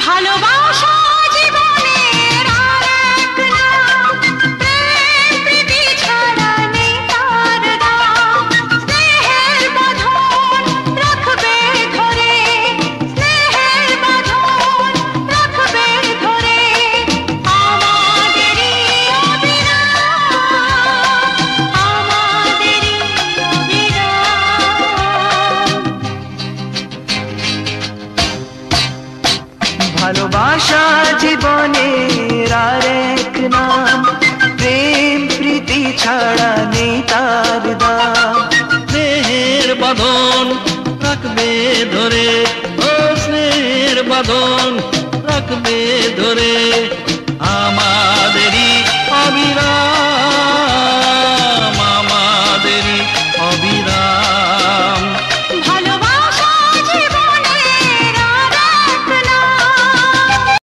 ভালোবাসা জীবনের আর এক নাম, প্রেম প্রীতি ছাড়া নেই তার দাম। স্নেহের বাঁধন রাখবে ধরে, স্নেহের বাঁধন রাখবে ধরে, আমাদেরই অবিরাম, আমাদেরই অবিরাম। ভালোবাসা জীবনের আর এক নাম, প্রেম প্রীতি ছাড়া নেই তার দাম। স্নেহের বাঁধন রাখবে ধরে, ও স্নেহের বাঁধন রাখবে ধরে।